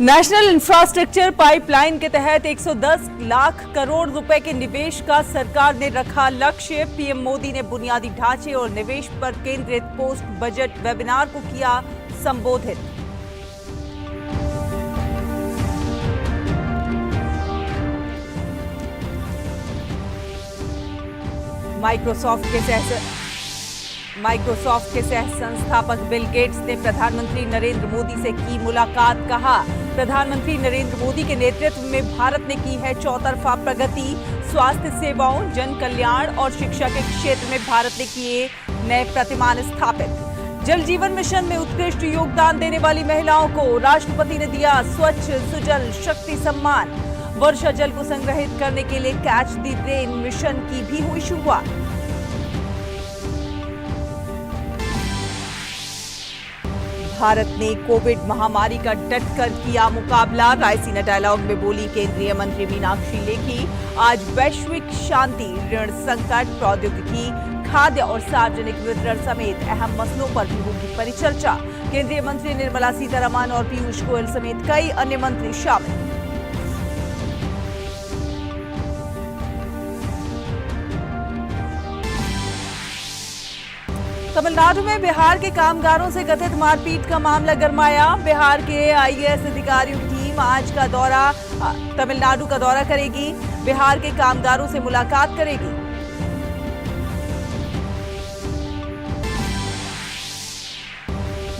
National infrastructure pipeline के तहत 110 लाख करोड़ रुपए के निवेश का सरकार ने रखा लक्ष्य। पीएम मोदी ने बुनियादी ढांचे और निवेश पर केंद्रित पोस्ट बजट वेबिनार को किया संबोधित। माइक्रोसॉफ्ट के सह संस्थापक बिल गेट्स ने प्रधानमंत्री नरेंद्र मोदी से की मुलाकात। कहा, प्रधानमंत्री नरेंद्र मोदी के नेतृत्व में भारत ने की है चौतरफा प्रगति। स्वास्थ्य सेवाओं, जन कल्याण और शिक्षा के क्षेत्र में भारत ने किए नए प्रतिमान स्थापित। जल जीवन मिशन में उत्कृष्ट योगदान देने वाली महिलाओं को राष्ट्रपति ने दिया स्वच्छ सुजल शक्ति सम्मान। वर्षा जल को संग्रहित करने के लिए कैच द रेन मिशन की भी हुई शुरुआत। भारत ने कोविड महामारी का डटकर किया मुकाबला। रायसीना डायलॉग में बोली केंद्रीय मंत्री मीनाक्षी लेखी। आज वैश्विक शांति, ऋण संकट, प्रौद्योगिकी, खाद्य और सार्वजनिक वितरण समेत अहम मसलों पर भी होगी परिचर्चा। केंद्रीय मंत्री निर्मला सीतारमण और पीयूष गोयल समेत कई अन्य मंत्री शामिल। तमिलनाडु में बिहार के कामगारों से कथित मारपीट का मामला गरमाया। बिहार के आईएएस अधिकारियों की टीम आज का दौरा तमिलनाडु का दौरा करेगी। बिहार के कामगारों से मुलाकात करेगी।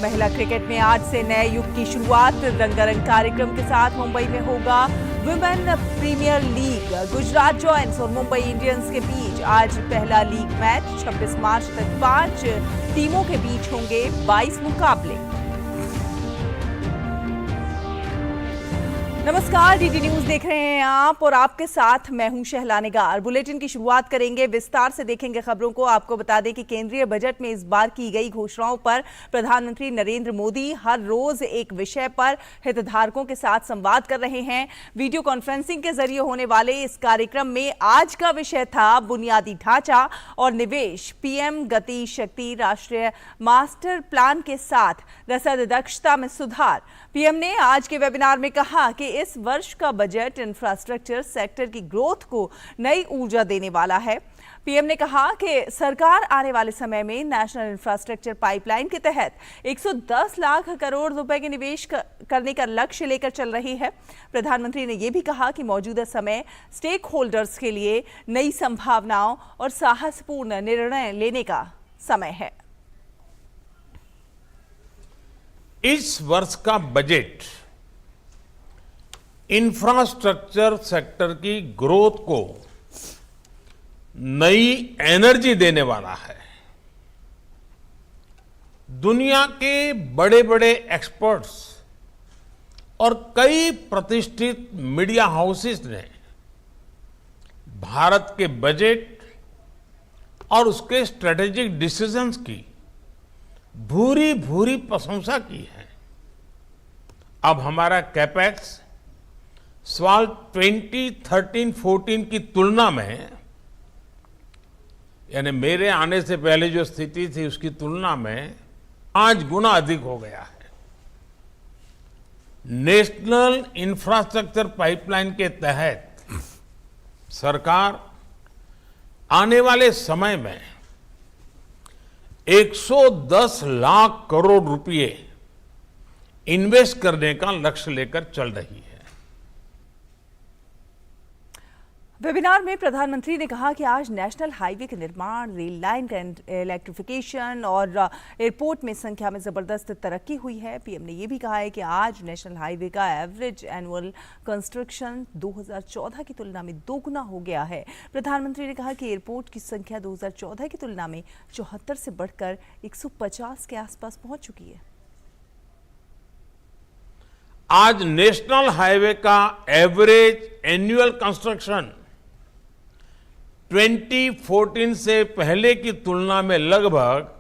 महिला क्रिकेट में आज से नए युग की शुरुआत। रंगारंग कार्यक्रम के साथ मुंबई में होगा women premiere league. Gujarat joints और मुंबई इंडियंस के बीच आज पहला लीग मैच। 26 मार्च तक 5 टीमों के बीच होंगे 22 मुकाबले। नमस्कार, डीडी न्यूज देख रहे हैं आप और आपके साथ मैं हूं शहला निगार। बुलेटिन की शुरुआत करेंगे, विस्तार से देखेंगे खबरों को। आपको बता दें कि केंद्रीय बजट में इस बार की गई घोषणाओं पर प्रधानमंत्री नरेंद्र मोदी हर रोज एक विषय पर हितधारकों के साथ संवाद कर रहे हैं। वीडियो कॉन्फ्रेंसिंग के जरिए होने वाले इस कार्यक्रम में आज का विषय था बुनियादी ढांचा और निवेश। पीएम गति शक्ति राष्ट्रीय मास्टर प्लान के साथ रसद दक्षता में सुधार। पीएम ने आज के वेबिनार में कहा कि इस वर्ष का बजट इंफ्रास्ट्रक्चर सेक्टर की ग्रोथ को नई ऊर्जा देने वाला है। पीएम ने कहा कि सरकार आने वाले समय में नेशनल इंफ्रास्ट्रक्चर पाइपलाइन के तहत 110 लाख करोड़ रुपए के निवेश करने का लक्ष्य लेकर चल रही है। प्रधानमंत्री ने यह भी कहा कि मौजूदा समय स्टेक होल्डर्स के लिए नई संभावनाओं और साहसपूर्ण निर्णय लेने का समय है। इस वर्ष का बजट इंफ्रास्ट्रक्चर सेक्टर की ग्रोथ को नई एनर्जी देने वाला है। दुनिया के बड़े बड़े एक्सपर्ट्स और कई प्रतिष्ठित मीडिया हाउसेस ने भारत के बजट और उसके स्ट्रेटेजिक डिसीजंस की भूरी भूरी प्रशंसा की है। अब हमारा कैपेक्स साल 2013-14 की तुलना में, यानी मेरे आने से पहले जो स्थिति थी उसकी तुलना में 5 गुना अधिक हो गया है। नेशनल इंफ्रास्ट्रक्चर पाइपलाइन के तहत सरकार आने वाले समय में 110 लाख करोड़ रुपए इन्वेस्ट करने का लक्ष्य लेकर चल रही है। वेबिनार में प्रधानमंत्री ने कहा कि आज नेशनल हाईवे के निर्माण, रेल लाइन का इलेक्ट्रिफिकेशन और एयरपोर्ट में संख्या में जबरदस्त तरक्की हुई है। पीएम ने यह भी कहा है कि आज नेशनल हाईवे का एवरेज एनुअल कंस्ट्रक्शन 2014 की तुलना में 2 गुना हो गया है। प्रधानमंत्री ने कहा कि एयरपोर्ट की संख्या 2014 की तुलना में 74 से बढ़कर 150 के आसपास पहुंच चुकी है। आज नेशनल हाईवे का एवरेज एनुअल कंस्ट्रक्शन 2014 से पहले की तुलना में लगभग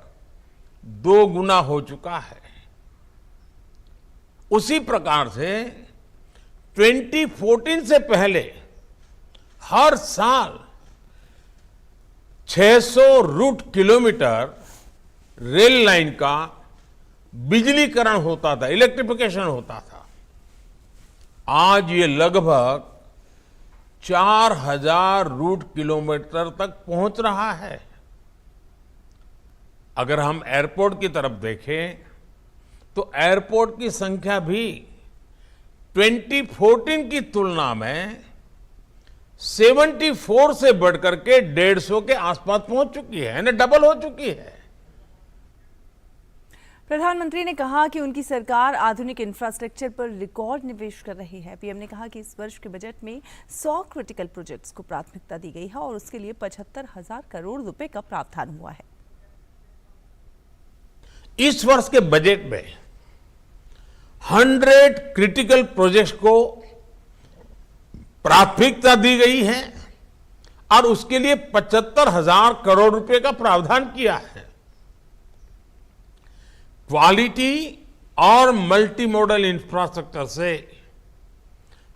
2 गुना हो चुका है। उसी प्रकार से 2014 से पहले हर साल 600 रूट किलोमीटर रेल लाइन का बिजलीकरण होता था, इलेक्ट्रिफिकेशन होता था। आज ये लगभग 4000 रूट किलोमीटर तक पहुंच रहा है। अगर हम एयरपोर्ट की तरफ देखें तो एयरपोर्ट की संख्या भी 2014 की तुलना में 74 से बढ़कर के 150 के आसपास पहुंच चुकी है, यानी डबल हो चुकी है। प्रधानमंत्री ने कहा कि उनकी सरकार आधुनिक इंफ्रास्ट्रक्चर पर रिकॉर्ड निवेश कर रही है। पीएम ने कहा कि इस वर्ष के बजट में 100 क्रिटिकल प्रोजेक्ट्स को प्राथमिकता दी गई है और उसके लिए 75,000 करोड़ रुपए का प्रावधान हुआ है। इस वर्ष के बजट में 100 क्रिटिकल प्रोजेक्ट्स को प्राथमिकता दी गई है और उसके लिए 75,000 करोड़ रुपए का प्रावधान किया है। क्वालिटी और मल्टी मॉडल इंफ्रास्ट्रक्चर से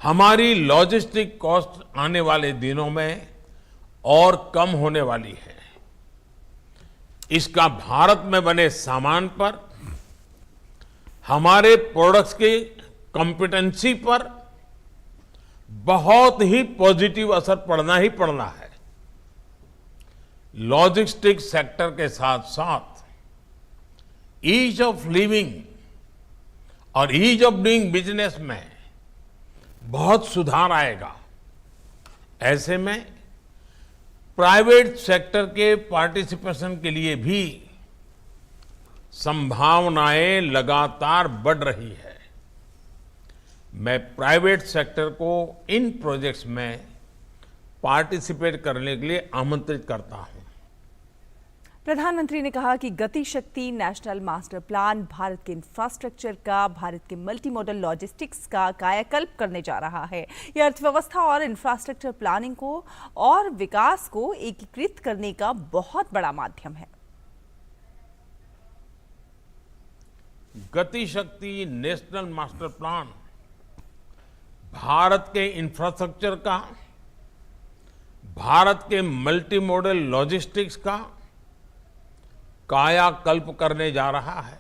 हमारी लॉजिस्टिक कॉस्ट आने वाले दिनों में और कम होने वाली है। इसका भारत में बने सामान पर, हमारे प्रोडक्ट्स की कॉम्पिटेंसी पर बहुत ही पॉजिटिव असर पड़ना ही पड़ना है। लॉजिस्टिक्स सेक्टर के साथ साथ ईज ऑफ लिविंग और ईज ऑफ डूइंग बिजनेस में बहुत सुधार आएगा। ऐसे में प्राइवेट सेक्टर के पार्टिसिपेशन के लिए भी संभावनाएं लगातार बढ़ रही है। मैं प्राइवेट सेक्टर को इन प्रोजेक्ट्स में पार्टिसिपेट करने के लिए आमंत्रित करता हूं। प्रधानमंत्री ने कहा कि गति शक्ति नेशनल मास्टर प्लान भारत के इंफ्रास्ट्रक्चर का, भारत के मल्टी मॉडल लॉजिस्टिक्स का कायाकल्प करने जा रहा है। यह अर्थव्यवस्था और इंफ्रास्ट्रक्चर प्लानिंग को और विकास को एकीकृत करने का बहुत बड़ा माध्यम है। गति शक्ति नेशनल मास्टर प्लान भारत के इंफ्रास्ट्रक्चर का, भारत के मल्टी मॉडल लॉजिस्टिक्स का कायाकल्प करने जा रहा है।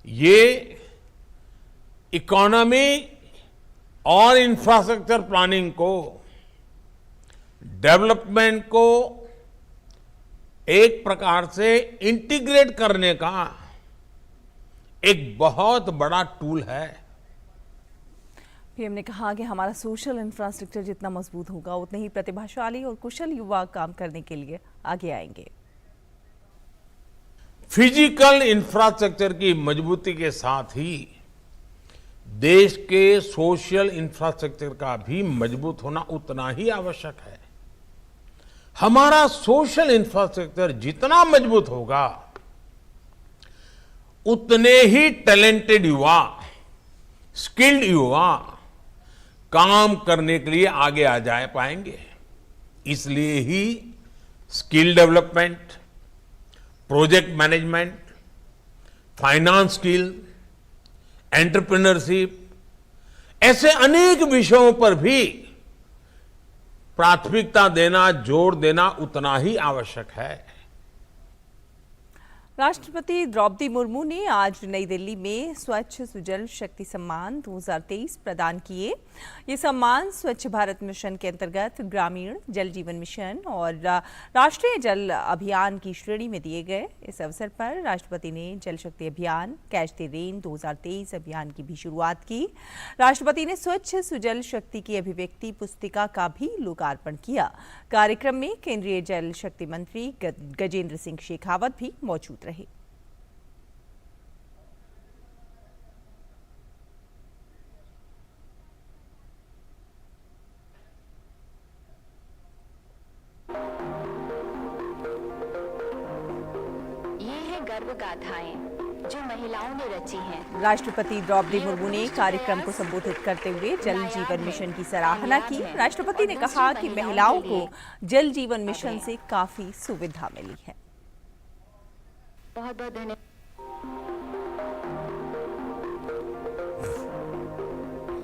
ये इकोनॉमी और इंफ्रास्ट्रक्चर प्लानिंग को, डेवलपमेंट को एक प्रकार से इंटीग्रेट करने का एक बहुत बड़ा टूल है। पीएम ने कहा कि हमारा सोशल इंफ्रास्ट्रक्चर जितना मजबूत होगा उतने ही प्रतिभाशाली और कुशल युवा काम करने के लिए आगे आएंगे। फिजिकल इंफ्रास्ट्रक्चर की मजबूती के साथ ही देश के सोशल इंफ्रास्ट्रक्चर का भी मजबूत होना उतना ही आवश्यक है। हमारा सोशल इंफ्रास्ट्रक्चर जितना मजबूत होगा उतने ही टैलेंटेड युवा, स्किल्ड युवा काम करने के लिए आगे आ जा पाएंगे। इसलिए ही skill development, project management, finance skill, entrepreneurship, ऐसे अनेक विषयों पर भी प्राथमिकता देना, जोर देना उतना ही आवश्यक है। राष्ट्रपति द्रौपदी मुर्मू ने आज नई दिल्ली में स्वच्छ सुजल शक्ति सम्मान 2023 प्रदान किए। ये सम्मान स्वच्छ भारत मिशन के अंतर्गत ग्रामीण जल जीवन मिशन और राष्ट्रीय जल अभियान की श्रेणी में दिए गए। इस अवसर पर राष्ट्रपति ने जल शक्ति अभियान कैच द रेन 2023 अभियान की भी शुरुआत की। राष्ट्रपति ने स्वच्छ सुजल शक्ति की अभिव्यक्ति पुस्तिका का भी लोकार्पण किया। कार्यक्रम में केंद्रीय जल शक्ति मंत्री गजेंद्र सिंह शेखावत भी मौजूद रहे। गर्व गाथाएं जो महिलाओं ने रची हैं। राष्ट्रपति द्रौपदी मुर्मू ने कार्यक्रम को संबोधित करते हुए जल जीवन मिशन की सराहना की। राष्ट्रपति ने कहा कि महिलाओं को जल जीवन मिशन से काफी सुविधा मिली है। बहुत बहुत धन्यवाद।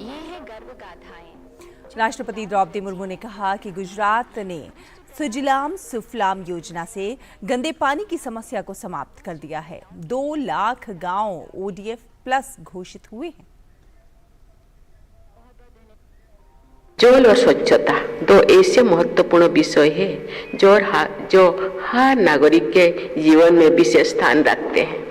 ये है गर्व गाथाएं। राष्ट्रपति द्रौपदी मुर्मू ने कहा कि गुजरात ने सुजलाम सुफलाम योजना से गंदे पानी की समस्या को समाप्त कर दिया है। 2 लाख गांव ODF+ घोषित हुए हैं। जल और स्वच्छता दो ऐसे महत्वपूर्ण विषय हैं जो हर नागरिक के जीवन में विशेष स्थान रखते हैं।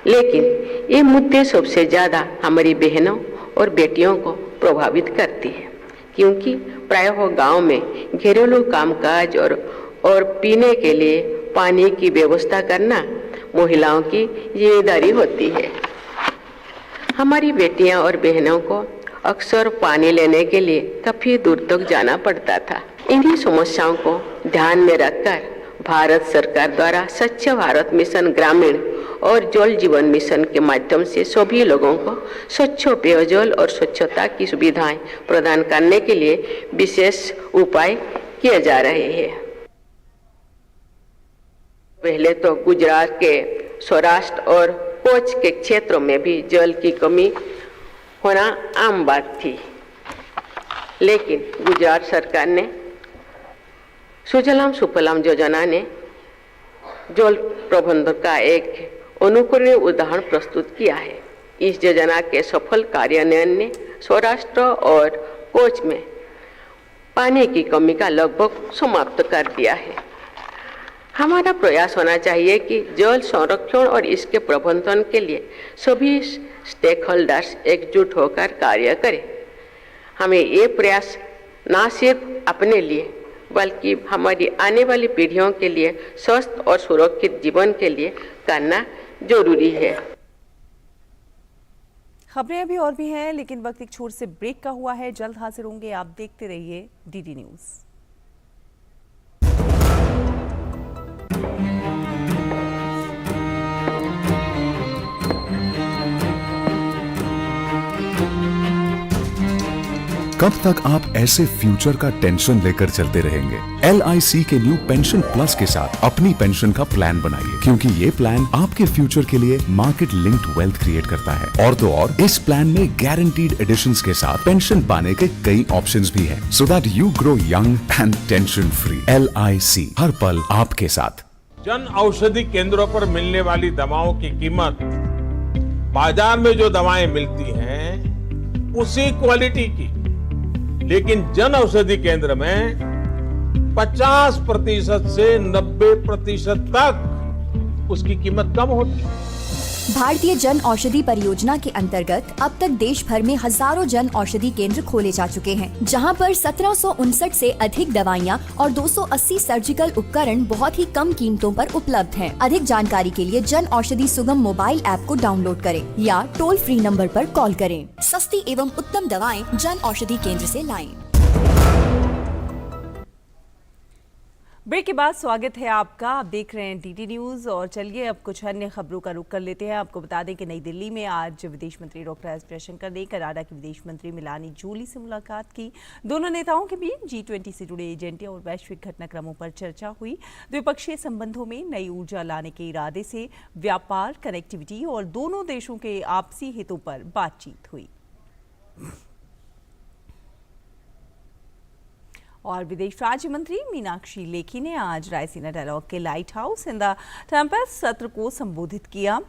लेकिन ये मुद्दे सबसे ज़्यादा हमारी बहनों और बेटियों को प्रभावित करती है, क्योंकि प्रायः गांव में घरेलू कामकाज और पीने के लिए पानी की व्यवस्था करना महिलाओं की जिम्मेदारी होती है। हमारी बेटियां और बहनों को अक्सर पानी लेने के लिए काफी दूर तक जाना पड़ता था। इन्हीं समस्याओं को ध्यान में रखकर भारत सरकार द्वारा स्वच्छ भारत मिशन ग्रामीण और जल जीवन मिशन के माध्यम से सभी लोगों को स्वच्छ पेयजल और स्वच्छता की सुविधाएं प्रदान करने के लिए विशेष उपाय किए जा रहे हैं। पहले तो गुजरात के सौराष्ट्र और कच्छ के क्षेत्रों में भी जल की कमी होना आम बात थी, लेकिन गुजरात सरकार ने सुजलाम सुफलाम योजना ने जल प्रबंधन का एक अनुकरणीय उदाहरण प्रस्तुत किया है। इस योजना के सफल कार्यान्वयन ने सौराष्ट्र और कच्छ में पानी की कमी का लगभग समाप्त कर दिया है। हमारा प्रयास होना चाहिए कि जल संरक्षण और इसके प्रबंधन के लिए सभी स्टेक होल्डर्स एकजुट होकर कार्य करें। हमें ये प्रयास न सिर्फ अपने लिए बल्कि हमारी आने वाली पीढ़ियों के लिए स्वस्थ और सुरक्षित जीवन के लिए करना जरूरी है। खबरें अभी और भी हैं, लेकिन वक्त एक छोटे से ब्रेक का हुआ है। जल्द हाजिर होंगे, आप देखते रहिए डीडी न्यूज़। कब तक आप ऐसे फ्यूचर का टेंशन लेकर चलते रहेंगे? LIC के न्यू पेंशन प्लस के साथ अपनी पेंशन का प्लान बनाइए, क्योंकि ये प्लान आपके फ्यूचर के लिए मार्केट लिंक्ड वेल्थ क्रिएट करता है। और तो और इस प्लान में गारंटीड एडिशंस के साथ पेंशन पाने के कई ऑप्शंस भी हैं, so that you grow young and tension free. LIC हर पल आपके साथ। जन औषधि केंद्रों पर मिलने वाली दवाओं की कीमत बाजार में जो दवाएं मिलती हैं उसी क्वालिटी की, लेकिन जन औषधि केंद्र में 50% से 90% तक उसकी कीमत कम होती है। भारतीय जन औषधि परियोजना के अंतर्गत अब तक देश भर में हजारों जन औषधि केंद्र खोले जा चुके हैं, जहां पर 1759 से अधिक दवाइयां और 280 सर्जिकल उपकरण बहुत ही कम कीमतों पर उपलब्ध हैं। अधिक जानकारी के लिए जन औषधि सुगम मोबाइल ऐप को डाउनलोड करें या टोल फ्री नंबर पर कॉल करें। सस्ती एवं उत्तम दवाएं जन औषधि केंद्र से लाएं। ब्रेक के बाद स्वागत है आपका। आप देख रहे हैं डीडी न्यूज़ और चलिए अब कुछ अन्य खबरों का रुख कर लेते हैं। आपको बता दें कि नई दिल्ली में आज विदेश मंत्री डॉक्टर एस जयशंकर ने कनाडा की विदेश मंत्री मेलानी जोली से मुलाकात की। दोनों नेताओं के बीच G20 से जुड़े एजेंडे और वैश्विक घटनाक्रमों पर चर्चा हुई। द्विपक्षीय संबंधों में नई ऊर्जा लाने के इरादे से व्यापार, कनेक्टिविटी और दोनों देशों के आपसी हितों पर बातचीत हुई। और विदेश राज्य मंत्री मीनाक्षी लेखी ने आज रायसीना डायलॉग के light house in the Tempest सत्र को संबोधित किया।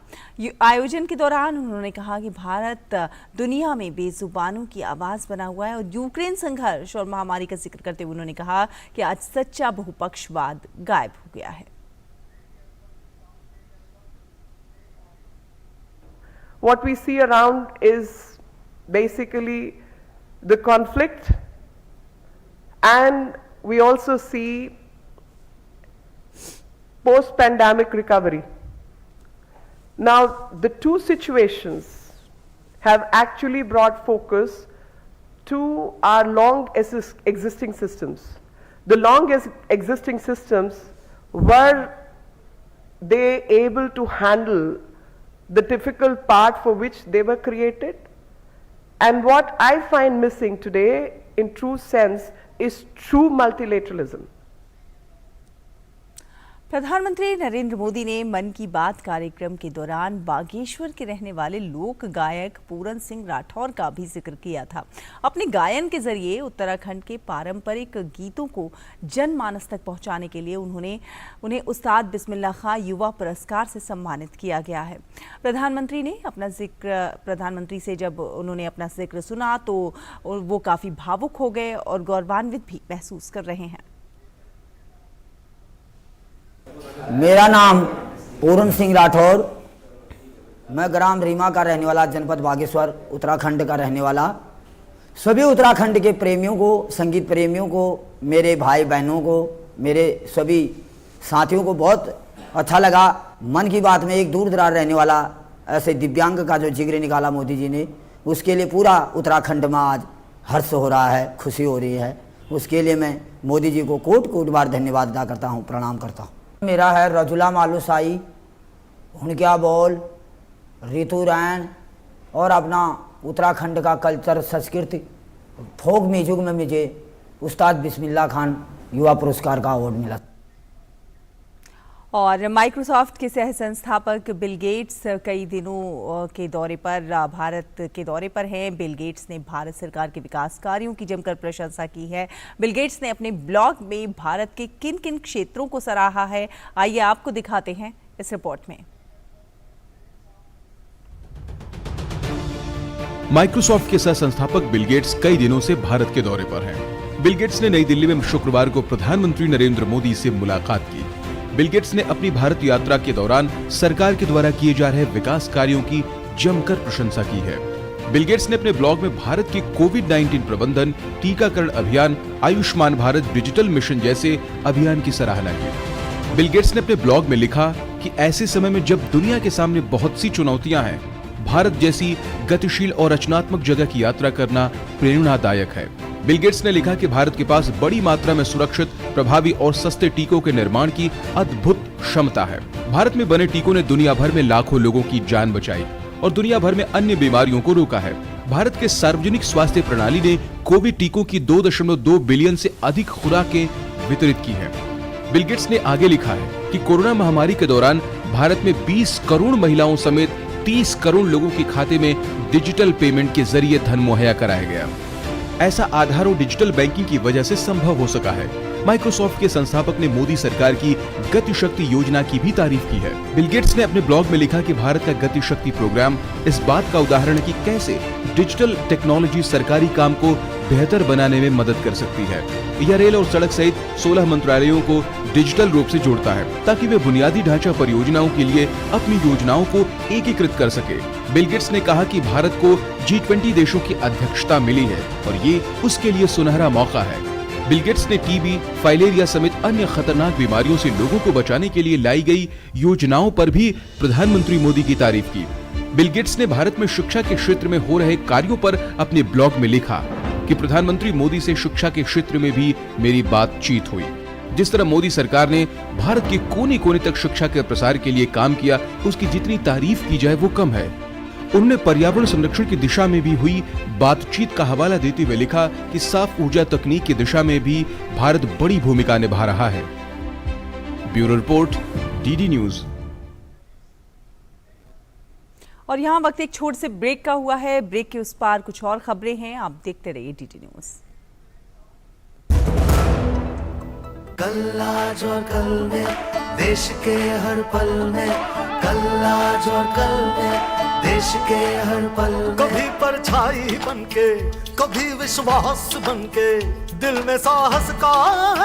आयोजन के दौरान उन्होंने कहा कि भारत दुनिया में बेजुबानों की आवाज बना हुआ है और यूक्रेन संघर्ष और महामारी का जिक्र करते हुए उन्होंने कहा कि आज सच्चा बहुपक्षवाद गायब हो गया है। What we see around is basically the conflict, and we also see post-pandemic recovery. Now, the two situations have actually brought focus to our long existing systems. The long existing systems, were they able to handle the difficult part for which they were created? And what I find missing today in true sense is true multilateralism. प्रधानमंत्री नरेंद्र मोदी ने मन की बात कार्यक्रम के दौरान बागेश्वर के रहने वाले लोक गायक पूरन सिंह राठौर का भी जिक्र किया था। अपने गायन के जरिए उत्तराखंड के पारंपरिक गीतों को जनमानस तक पहुंचाने के लिए उन्हें उस्ताद बिस्मिल्लाह खां युवा पुरस्कार से सम्मानित किया गया है। प्रधानमंत्री से जब उन्होंने अपना जिक्र सुना तो वो काफी भावुक हो गए और गौरवान्वित भी महसूस कर रहे हैं। मेरा नाम पूरन सिंह राठौर, मैं ग्राम रीमा का रहने वाला, जनपद बागेश्वर, उत्तराखंड का रहने वाला। सभी उत्तराखंड के प्रेमियों को, संगीत प्रेमियों को, मेरे भाई बहनों को, मेरे सभी साथियों को बहुत अच्छा लगा। मन की बात में एक दूर दराज रहने वाला ऐसे दिव्यांग का जो जिक्र निकाला मोदी जी ने, उसके लिए पूरा उत्तराखंड में आज हर्ष हो रहा है, खुशी हो रही है। उसके लिए मैं मोदी जी को कोट कोट बार धन्यवाद अदा करता हूँ, प्रणाम करता हूँ। मेरा है रजुला मालूसाई, हुनक्या बोल, ऋतु रैन और अपना उत्तराखंड का कल्चर, संस्कृति, फोक म्यूजिक में मुझे उस्ताद बिस्मिल्लाह खान युवा पुरस्कार का अवार्ड मिला। और माइक्रोसॉफ्ट के सह संस्थापक बिल गेट्स कई दिनों के दौरे पर, भारत के दौरे पर हैं। बिल गेट्स ने भारत सरकार के विकास कार्यों की जमकर प्रशंसा की है। बिल गेट्स ने अपने ब्लॉग में भारत के किन किन क्षेत्रों को सराहा है, आइए आपको दिखाते हैं इस रिपोर्ट में। माइक्रोसॉफ्ट के सह संस्थापक बिल गेट्स कई दिनों से भारत के दौरे पर हैं। बिल गेट्स ने नई दिल्ली में शुक्रवार को प्रधानमंत्री नरेंद्र मोदी से मुलाकात की। बिल गेट्स ने अपनी भारत यात्रा के दौरान सरकार के द्वारा किए जा रहे विकास कार्यों की जमकर प्रशंसा की है। बिल गेट्स ने अपने ब्लॉग में भारत के कोविड-19 प्रबंधन, टीकाकरण अभियान, आयुष्मान भारत डिजिटल मिशन जैसे अभियान की सराहना की। बिल गेट्स ने अपने ब्लॉग में लिखा कि ऐसे समय में जब दुनिया के सामने बहुत सी चुनौतियां हैं, भारत जैसी गतिशील और रचनात्मक जगह की यात्रा करना प्रेरणादायक है। बिल गेट्स ने लिखा कि भारत के पास बड़ी मात्रा में सुरक्षित, प्रभावी और सस्ते टीकों के निर्माण की अद्भुत क्षमता है। भारत में बने टीकों ने दुनिया भर में लाखों लोगों की जान बचाई और दुनिया भर में अन्य बीमारियों को रोका है। भारत के सार्वजनिक स्वास्थ्य प्रणाली ने कोविड टीकों की 2.2 बिलियन से अधिक खुराकें वितरित की है। बिल गेट्स ने आगे लिखा है कि कोरोना महामारी के दौरान भारत में 20 करोड़ महिलाओं समेत 30 करोड़ लोगों के खाते में डिजिटल पेमेंट के जरिए धन मुहैया कराया गया। ऐसा आधार और डिजिटल बैंकिंग की वजह से संभव हो सका है। माइक्रोसॉफ्ट के संस्थापक ने मोदी सरकार की गति शक्ति योजना की भी तारीफ की है। बिल गेट्स ने अपने ब्लॉग में लिखा कि भारत का गति शक्ति प्रोग्राम इस बात का उदाहरण है कि कैसे डिजिटल टेक्नोलॉजी सरकारी काम को बेहतर बनाने में मदद कर सकती है। यह रेल और सड़क सहित 16 मंत्रालयों को डिजिटल रूप से जोड़ता है ताकि वे बुनियादी ढांचा परियोजनाओं के लिए अपनी योजनाओं को एकीकृत कर सके। बिल गेट्स ने कहा कि भारत को G20 देशों की अध्यक्षता मिली है और ये उसके लिए सुनहरा मौका है। बिल गेट्स ने टीबी, फाइलेरिया समेत अन्य खतरनाक बीमारियों से लोगों को बचाने के लिए लाई गई योजनाओं पर भी प्रधानमंत्री मोदी की तारीफ की। बिल गेट्स ने भारत में शिक्षा के क्षेत्र में हो रहे कार्यों पर अपने ब्लॉग में लिखा कि प्रधानमंत्री मोदी से शिक्षा के क्षेत्र में भी मेरी बातचीत हुई। जिस तरह मोदी सरकार ने भारत के कोने कोने तक शिक्षा के प्रसार के लिए काम किया, उसकी जितनी तारीफ की जाए वो कम है। उन्होंने पर्यावरण संरक्षण की दिशा में भी हुई बातचीत का हवाला देते हुए लिखा कि साफ ऊर्जा तकनीक की दिशा में भी भारत बड़ी भूमिका निभा रहा है। Bureau report, DD news. और यहाँ वक्त एक छोटे से ब्रेक का हुआ है। ब्रेक के उस पार कुछ और खबरें हैं, आप देखते रहिए डीडी न्यूज। कल आज और कल में देश के हर पल में, कल आज और कल में देश के हर पल में, कभी परछाई बनके, कभी विश्वास बनके, दिल में साहस का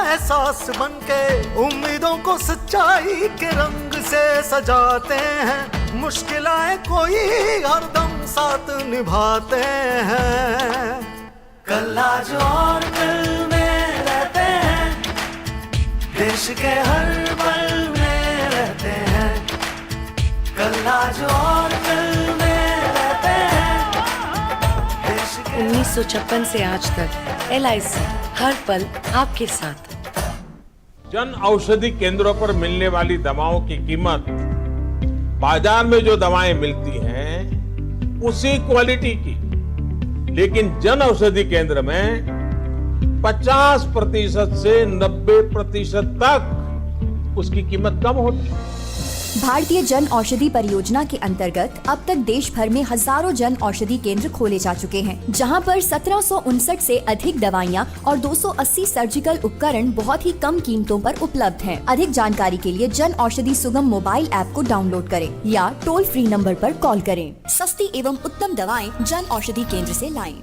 एहसास बनके, उम्मीदों को सच्चाई के रंग से सजाते हैं, मुश्किलें कोई हरदम साथ निभाते हैं। कल आज और कल में रहते हैं, देश के हर पल में रहते हैं, कल आज और कल में रहते हैं, देश के 1956 से आज तक LIC हर पल आपके साथ। जन औषधि केंद्रों पर मिलने वाली दवाओं की कीमत बाजार में जो दवाएं मिलती हैं उसी क्वालिटी की, लेकिन जन औषधि केंद्र में 50% से 90% तक उसकी कीमत कम होती। भारतीय जन औषधि परियोजना के अंतर्गत अब तक देश भर में हजारों जन औषधि केंद्र खोले जा चुके हैं, जहां पर 1759 से अधिक दवाइयां और 280 सर्जिकल उपकरण बहुत ही कम कीमतों पर उपलब्ध हैं। अधिक जानकारी के लिए जन औषधि सुगम मोबाइल ऐप को डाउनलोड करें या टोल फ्री नंबर पर कॉल करें। सस्ती एवं उत्तम दवाएं जन औषधि केंद्र से लाएं।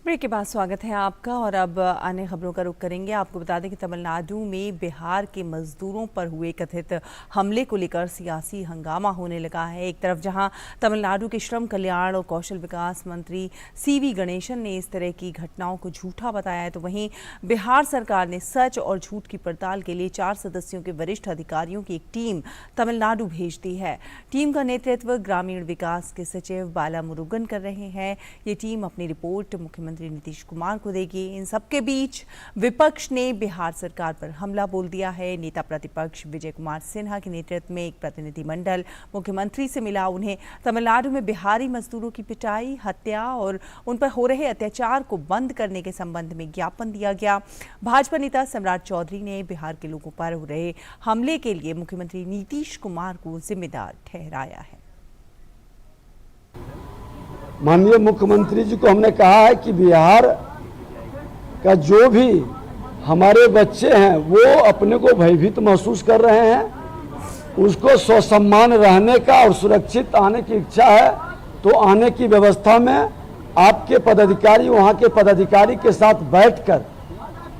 ब्रेक के बाद स्वागत है आपका और अब अन्य खबरों का रुख करेंगे। आपको बता दें कि तमिलनाडु में बिहार के मजदूरों पर हुए कथित हमले को लेकर सियासी हंगामा होने लगा है। एक तरफ जहां तमिलनाडु के श्रम कल्याण और कौशल विकास मंत्री सीवी गणेशन ने इस तरह की घटनाओं को झूठा बताया है, तो वहीं बिहार सरकार ने सच और झूठ की पड़ताल के लिए 4 सदस्यों के वरिष्ठ अधिकारियों की एक टीम तमिलनाडु भेज दी है। टीम का नेतृत्व ग्रामीण विकास के सचिव बाला मुरुगन कर रहे हैं। ये टीम अपनी रिपोर्ट मुख्यमंत्री नीतीश कुमार को देगी। इन सबके बीच विपक्ष ने बिहार सरकार पर हमला बोल दिया है। नेता प्रतिपक्ष विजय कुमार सिन्हा के नेतृत्व में एक प्रतिनिधिमंडल मुख्यमंत्री से मिला। उन्हें तमिलनाडु में बिहारी मजदूरों की पिटाई, हत्या और उन पर हो रहे अत्याचार को बंद करने के संबंध में ज्ञापन दिया गया। भाजपा नेता सम्राट चौधरी ने बिहार के लोगों पर हो रहे हमले के लिए मुख्यमंत्री नीतीश कुमार को जिम्मेदार ठहराया है। माननीय मुख्यमंत्री जी को हमने कहा है कि बिहार का जो भी हमारे बच्चे हैं वो अपने को भयभीत महसूस कर रहे हैं, उसको स्वसम्मान रहने का और सुरक्षित आने की इच्छा है, तो आने की व्यवस्था में आपके पदाधिकारी वहाँ के पदाधिकारी के साथ बैठकर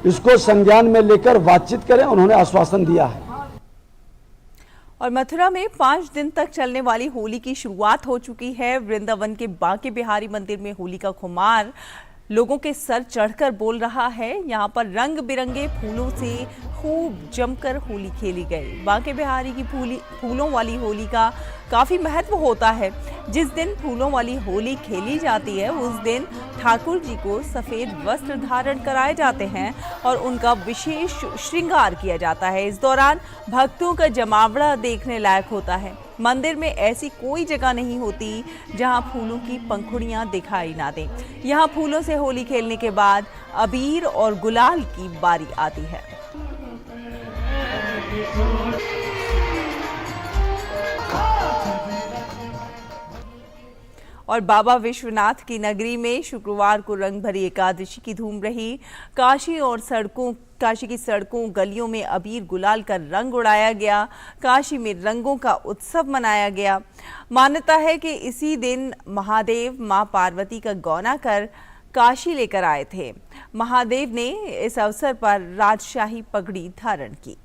इसको संज्ञान में लेकर बातचीत करें, उन्होंने आश्वासन दिया है। और मथुरा में 5 दिन तक चलने वाली होली की शुरुआत हो चुकी है। वृंदावन के बांके बिहारी मंदिर में होली का खुमार लोगों के सर चढ़कर बोल रहा है। यहाँ पर रंग बिरंगे फूलों से खूब जमकर होली खेली गई। बांके बिहारी की फूलों वाली होली का काफ़ी महत्व होता है। जिस दिन फूलों वाली होली खेली जाती है उस दिन ठाकुर जी को सफ़ेद वस्त्र धारण कराए जाते हैं और उनका विशेष श्रृंगार किया जाता है। इस दौरान भक्तों का जमावड़ा देखने लायक होता है। मंदिर में ऐसी कोई जगह नहीं होती जहां फूलों की पंखुड़ियां दिखाई ना दें। यहां फूलों से होली खेलने के बाद अबीर और गुलाल की बारी आती है। और बाबा विश्वनाथ की नगरी में शुक्रवार को रंग भरी एकादशी की धूम रही। काशी की सड़कों गलियों में अबीर गुलाल का रंग उड़ाया गया। काशी में रंगों का उत्सव मनाया गया। मान्यता है कि इसी दिन महादेव मां पार्वती का गौना कर काशी लेकर आए थे। महादेव ने इस अवसर पर राजशाही पगड़ी धारण की।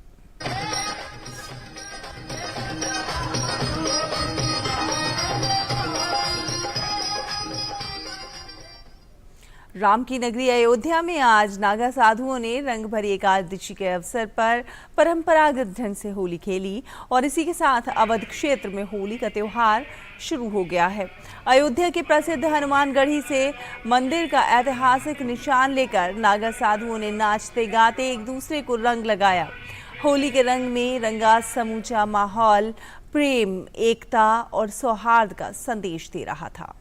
राम की नगरी अयोध्या में आज नागा साधुओं ने रंग भरी एकादशी के अवसर पर परंपरागत ढंग से होली खेली और इसी के साथ अवध क्षेत्र में होली का त्योहार शुरू हो गया है। अयोध्या के प्रसिद्ध हनुमानगढ़ी से मंदिर का ऐतिहासिक निशान लेकर नागा साधुओं ने नाचते गाते एक दूसरे को रंग लगाया। होली के रंग में रंगा समूचा माहौल प्रेम, एकता और सौहार्द का संदेश दे रहा था।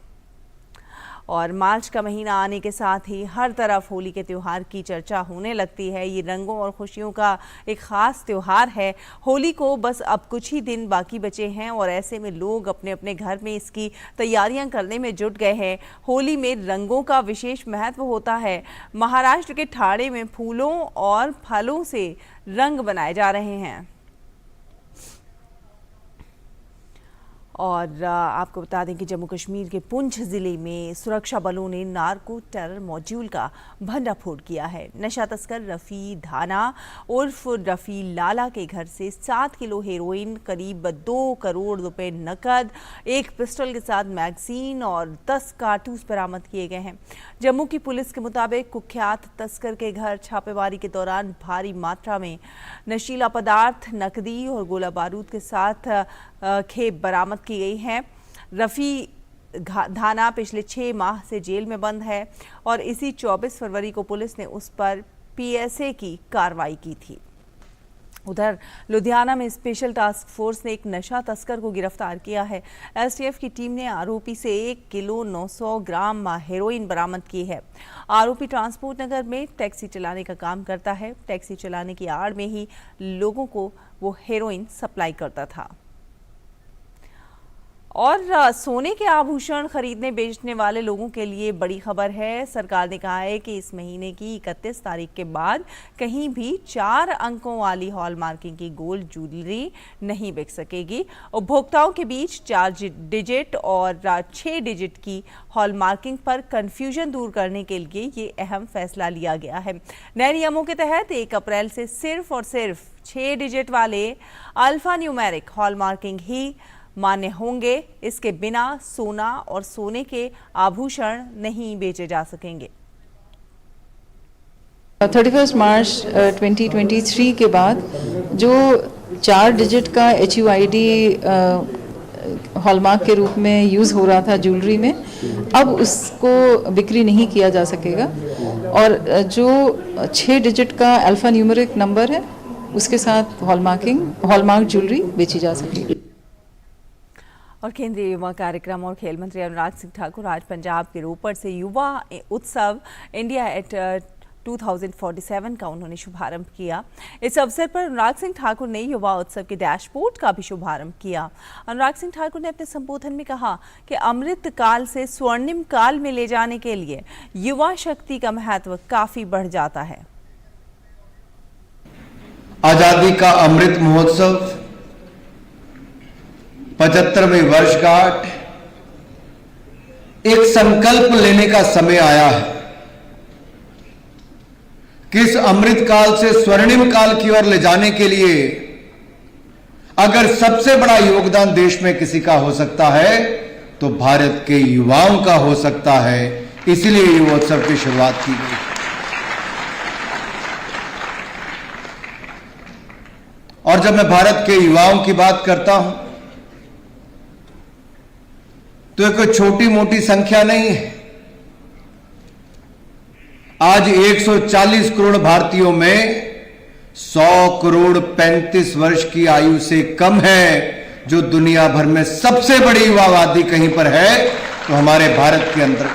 और मार्च का महीना आने के साथ ही हर तरफ होली के त्यौहार की चर्चा होने लगती है। ये रंगों और खुशियों का एक खास त्यौहार है। होली को बस अब कुछ ही दिन बाकी बचे हैं और ऐसे में लोग अपने अपने घर में इसकी तैयारियां करने में जुट गए हैं। होली में रंगों का विशेष महत्व होता है। महाराष्ट्र के ठाणे में फूलों और फलों से रंग बनाए जा रहे हैं। और आपको बता दें कि जम्मू कश्मीर के पुंछ जिले में सुरक्षा बलों ने नार्को टेरर मॉड्यूल का भंडाफोड़ किया है। नशा तस्कर रफ़ी धाना उर्फ रफ़ी लाला के घर से 7 किलो हेरोइन, करीब 2 करोड़ रुपए नकद, एक पिस्टल के साथ मैगजीन और 10 कारतूस बरामद किए गए हैं। जम्मू की पुलिस के मुताबिक कुख्यात तस्कर के घर छापेमारी के दौरान भारी मात्रा में नशीला पदार्थ, नकदी और गोला बारूद के साथ खेप बरामद की गई है। रफ़ी धाना पिछले 6 माह से जेल में बंद है और इसी 24 फरवरी को पुलिस ने उस पर PSA की कार्रवाई की थी। उधर लुधियाना में स्पेशल टास्क फोर्स ने एक नशा तस्कर को गिरफ्तार किया है। एसटीएफ की टीम ने आरोपी से 1 किलो 900 ग्राम हेरोइन बरामद की है। आरोपी ट्रांसपोर्ट नगर में टैक्सी चलाने का काम करता है। टैक्सी चलाने की आड़ में ही लोगों को वो हेरोइन सप्लाई करता था। और सोने के आभूषण खरीदने बेचने वाले लोगों के लिए बड़ी खबर है। सरकार ने कहा है कि इस महीने की 31 तारीख के बाद कहीं भी 4 अंकों वाली हॉलमार्किंग की गोल्ड ज्वेलरी नहीं बिक सकेगी। उपभोक्ताओं के बीच 4 डिजिट और 6 डिजिट की हॉलमार्किंग पर कंफ्यूजन दूर करने के लिए ये अहम फैसला लिया गया है। नए नियमों के तहत 1 अप्रैल से सिर्फ और सिर्फ 6 डिजिट वाले अल्फा न्यूमेरिक हॉलमार्किंग ही मान्य होंगे। इसके बिना सोना और सोने के आभूषण नहीं बेचे जा सकेंगे। 31 मार्च 2023 के बाद जो 4 डिजिट का HUID हॉलमार्क के रूप में यूज़ हो रहा था ज्वेलरी में, अब उसको बिक्री नहीं किया जा सकेगा और जो 6 डिजिट का अल्फा न्यूमेरिक नंबर है उसके साथ हॉलमार्क ज्वेलरी बेची जा सकेगी। और केंद्रीय युवा कार्यक्रम और खेल मंत्री अनुराग सिंह ठाकुर आज पंजाब के रोपड़ से युवा उत्सव इंडिया एट 2047 का उन्होंने शुभारंभ किया। इस अवसर पर अनुराग सिंह ठाकुर ने युवा उत्सव के डैशबोर्ड का भी शुभारंभ किया। अनुराग सिंह ठाकुर ने अपने संबोधन में कहा कि अमृत काल से स्वर्णिम काल में ले जाने के लिए युवा शक्ति का महत्व काफी बढ़ जाता है। आजादी का अमृत महोत्सव 75वीं वर्षगांठ, एक संकल्प लेने का समय आया है कि इस अमृत काल से स्वर्णिम काल की ओर ले जाने के लिए अगर सबसे बड़ा योगदान देश में किसी का हो सकता है तो भारत के युवाओं का हो सकता है। इसलिए युवोत्सव की शुरुआत की गई। और जब मैं भारत के युवाओं की बात करता हूं तो ये कोई छोटी मोटी संख्या नहीं है। आज 140 करोड़ भारतीयों में 100 करोड़ 35 वर्ष की आयु से कम है, जो दुनिया भर में सबसे बड़ी युवा आबादी कहीं पर है तो हमारे भारत के अंदर।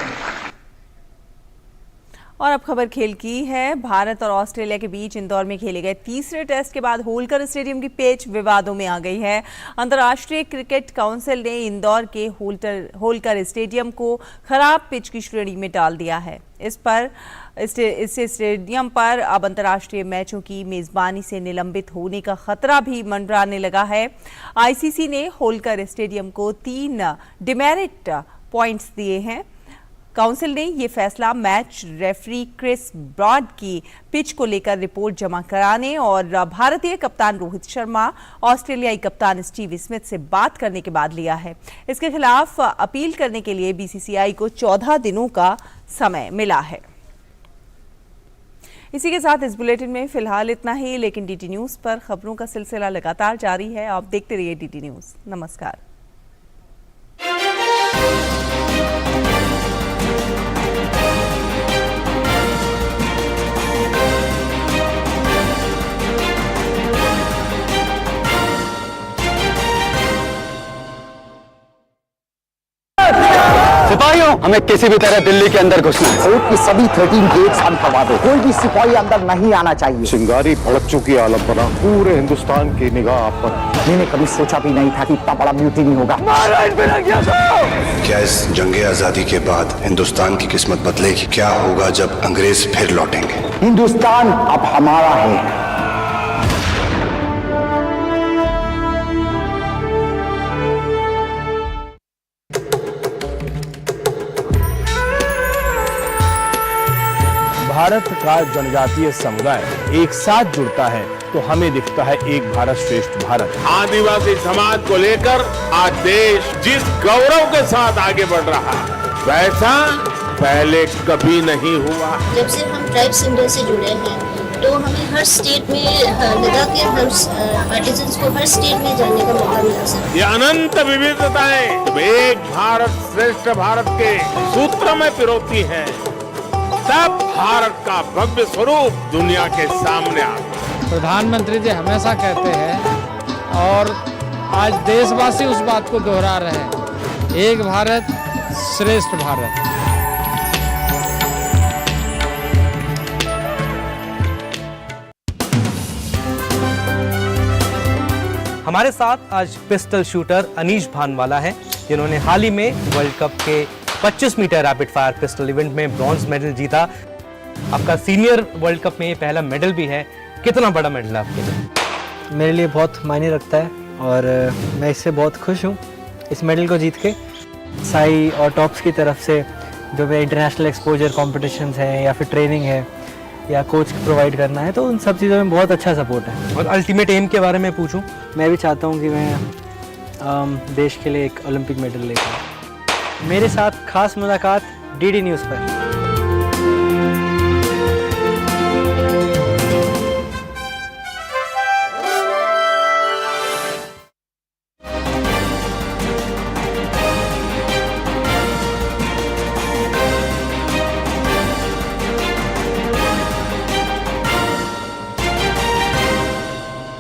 और अब खबर खेल की है। भारत और ऑस्ट्रेलिया के बीच इंदौर में खेले गए तीसरे टेस्ट के बाद होलकर स्टेडियम की पिच विवादों में आ गई है। अंतर्राष्ट्रीय क्रिकेट काउंसिल ने इंदौर के होलकर स्टेडियम को खराब पिच की श्रेणी में डाल दिया है। इस स्टेडियम पर अब अंतर्राष्ट्रीय मैचों की मेजबानी से निलंबित होने का खतरा भी मंडराने लगा है। आईसीसी ने होलकर स्टेडियम को 3 डिमेरिट पॉइंट्स दिए हैं। काउंसिल ने ये फैसला मैच रेफरी क्रिस ब्रॉड की पिच को लेकर रिपोर्ट जमा कराने और भारतीय कप्तान रोहित शर्मा, ऑस्ट्रेलियाई कप्तान स्टीव स्मिथ से बात करने के बाद लिया है। इसके खिलाफ अपील करने के लिए बीसीसीआई को 14 दिनों का समय मिला है। इसी के साथ इस बुलेटिन में फिलहाल इतना ही, लेकिन डीटी न्यूज पर खबरों का सिलसिला लगातार जारी है। आप देखते रहिए डीटी न्यूज। नमस्कार। सिपाहियों, हमें किसी भी तरह दिल्ली के अंदर घुसना है। कोर्ट की सभी 13 गेट्स हम करवा दो। कोई भी सिपाही अंदर नहीं आना चाहिए। चिंगारी भड़क चुकी आलम बना, पूरे हिंदुस्तान की निगाह आप पर। मैंने कभी सोचा भी नहीं था कि इतना बड़ा म्यूटिनी होगा। क्या इस जंगे आजादी के बाद हिंदुस्तान की किस्मत बदलेगी? क्या होगा जब अंग्रेज फिर लौटेंगे? हिंदुस्तान अब हमारा है। भारत का जनजातीय समुदाय एक साथ जुड़ता है तो हमें दिखता है एक भारत श्रेष्ठ भारत। आदिवासी समाज को लेकर आज देश जिस गौरव के साथ आगे बढ़ रहा है वैसा पहले कभी नहीं हुआ। जब से हम ट्राइब्स इंडिया से जुड़े हैं तो हमें हर स्टेट में लद्दाख के हर आर्टिजन्स को हर स्टेट में जाने का मौका मिला सर। ये अनंत विविधताएं एक भारत श्रेष्ठ भारत के सूत्र में पिरोती हैं, तब भारत का भव्य स्वरूप दुनिया के सामने आता है। प्रधानमंत्री जी हमेशा कहते हैं और आज देशवासी उस बात को दोहरा रहे हैं, एक भारत श्रेष्ठ भारत। हमारे साथ आज पिस्टल शूटर अनीश भानवाला हैं, जिन्होंने हाल ही में वर्ल्ड कप के 25 meter rapid fire pistol event में ब्रॉन्ज मेडल जीता। आपका सीनियर वर्ल्ड कप में ये पहला मेडल भी है, कितना बड़ा मेडल है आपके लिए? मेरे लिए बहुत मायने रखता है और मैं इससे बहुत खुश हूँ इस मेडल को जीत के। साई और टॉप्स की तरफ से जो भी इंटरनेशनल एक्सपोजर कॉम्पिटिशन्स हैं या फिर ट्रेनिंग है या कोच प्रोवाइड करना है, तो उन सब चीज़ों में बहुत अच्छा सपोर्ट है। और अल्टीमेट एम के बारे में पूछूं, मैं भी चाहता हूं कि मैं देश के लिए एक ओलंपिक मेडल लेकर। मेरे साथ खास मुलाकात डीडी न्यूज़ पर।